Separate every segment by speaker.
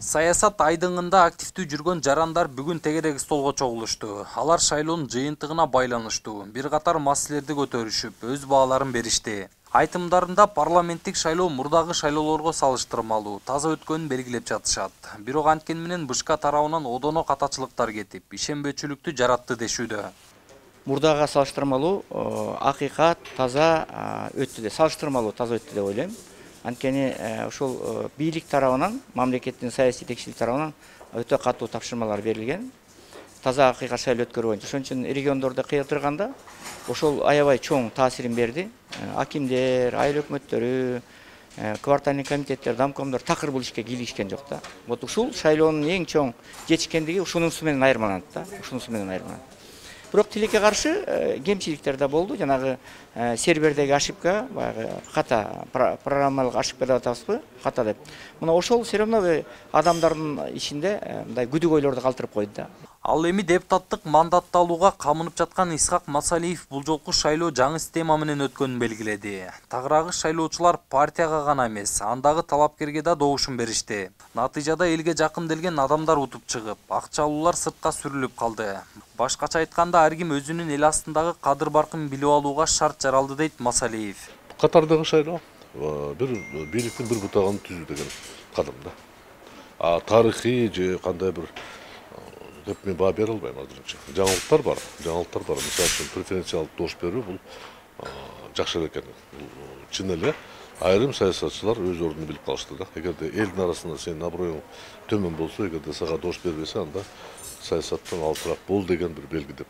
Speaker 1: Саясат айдыңында активдүү жүргөн жарандар бүгүн тегерек столго чогулушту. Алар шайлоонун жыйынтыгына байланыштуу бир катар маселелерди көтөрүшүп, өз бааларын беришти. Айтымдарында парламенттик шайлоо мурдагы шайлоолорго салыштырмалуу таза өткөнүн белгилеп жатышат. Бирок анткени менен БШК тарабынан одоно катачылыктар кетип, ишенбөөчүлүктү жаратты дешүүдө.
Speaker 2: Мурдага салыштырмалуу акыйкат таза өттү деп, салыштырмалуу таза өттү деп ойлойм. Анткени ушул бийлик тарабынан, мамлекеттин саясий жетекчилик тарабынан өтө катуу тапшырмалар берилген. Таза акыйкат шайлоо өткөрүү боюнча. Ошон үчүн региондордо кыйылтырганда ошол аябай чоң таасирин берди. Акимдер, айыл өкмөттөрү, квартальный комитеттер, домкомдор такыр бул ишке кийлигишкен жок да. Вот ушул шайлоонун эң чоң жетишкендиги ушунусу менен айырмаланат да. Ушунусу менен айырмаланат. Бирок тилекке каршы кемчиликтер да болду. Жанагы сервердеги ошибка, баягы ката, программалык ошибка деп атабызбы? Ката деп. Мына ошол все равно адамдардын ичинде мындай күдүк ойлорду калтырып койду да.
Speaker 1: Ал эми депутаттык мандатты алууга камынып жаткан Исхак Масалиев бул жолку шайлоо жаңы система менен өткөнүн белгиледи. Тагыраагы шайлоочулар партияга гана эмес, андагы талапкерге да добушун беришти. Натыйжада элге жакынделген адамдар утуп чыгып, акча алуулар сыртка сүрүлүп калды. Башкача айтканда, ар ким өзүнүн эл астындагы кадыр баркын билип алууга шарт жаралды дейт Масалиев.
Speaker 3: Катардагы шайлоо бир бийликтин бир бутагын түзүү деген кадам да. Тарыхый же кандай бир деп мен баа бере албайм азырынча. Жаңылыктар бар. Мисалы үчүн преференциалдык добуш берүү бул жакшы экен. Чын эле айрым саясатчылар өз ордун билип калышты да. Эгерде элдин арасында сенин аброюң төмөн болсо, эгерде сага добуш бербесе, анда саясаттан алысыраак бол деген бир белги деп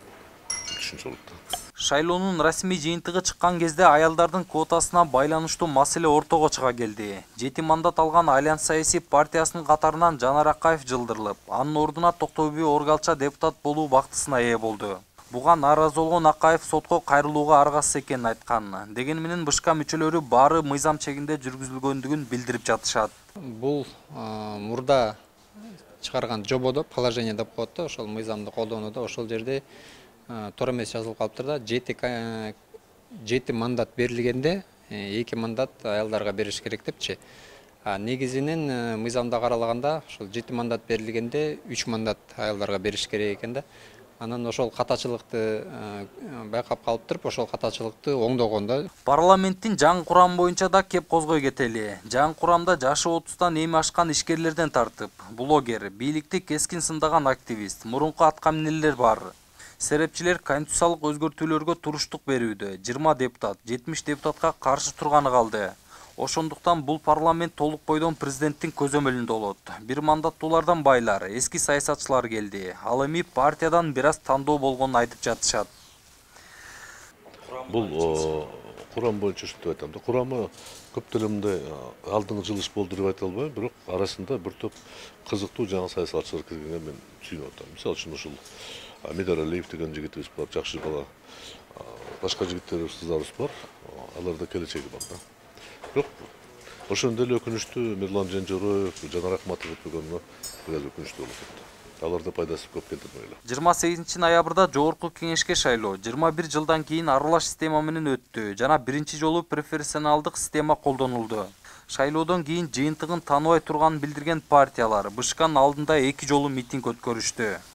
Speaker 3: түшүнсө болот да.
Speaker 1: Шайлоонун расмий жыйынтыгы чыккан кезде аялдардын квотасына байланыштуу маселе ортого чыга келди. 7 мандат алган Альянс саясий партиясынын катарынан Жанар Акаев жылдырылып, анын ордуна Токтобүй Оргалча депутат болуу бактысына ээ болду. Буга нааразы болгон Акаев сотко кайрылууга аргасыз экенин айткан. Деген менен БШК мүчөлөрү баары мыйзам чегинде жүргүзүлгөндүгүн билдирип жатышат.
Speaker 4: Бул мурда чыгарган жободо, положение деп коет да, ошол мыйзамды колдонууда ошол жерде туура эмес жазылып калыптыр да. 7 мандат берилгенде 2 мандат аялдарга бериш керек депчи. Негизинен мыйзамда каралаганда ошол 7 мандат берилгенде 3 мандат аялдарга бериш керек экен да. Анан ошол катачылыкты байкап калыптыр, ошол катачылыкты оңдогон да.
Speaker 1: Парламенттин жаңы курамы боюнча да кеп козгой кетели. Жаңы курамда жашы 30-тан эми ашкан ишкерлерден тартып, блогер, бийликти кескин сындаган активист, мурунку аткаминерлер бар. Серепчилер конституциялык өзгөртүүлөргө туруштук берүүдө 20 депутат, 70 депутатка каршы турганы калды. Ошондуктан бул парламент толук бойдон президенттин көзөмөлүндө болот. Бир мандаттуулардан байлар, эски саясатчылар келди. Ал эми партиядан бир аз тандоо болгонун айтып жатышат.
Speaker 3: Бул курам боюнча ушинтип айтам да. Курамы көптөлөмдө алдыңкы жылыш болду деп айта албайм, бирок арасында бир топ кызыктуу жаңы саясатчылар киргенге мен сүйүнүп атам. Мисалы үчүн ушул Медер Алиев деген жигитибиз бар, жакшы бала. Башка жигиттерибиз, кыздарыбыз бар. Аларда келечеги бар да. Бирок ошондой эле өкүнүчтүү Мирлан Женжероев, Жанар Акматов өтпөгөнүнө бир аз өкүнүчтүү болуп кетти. Аларда пайдасы көп келди эле.
Speaker 1: 28 ноябрда жогорку кеңешке шайлоо 21 жылдан кийин аралаш система менен өттү жана биринчи жолу преференциалдык система колдонулду. Шайлоодон кийин жыйынтыгын тааныбай турганын билдирген партиялар БШКнын алдында 2 жолу митинг өткөрүштү.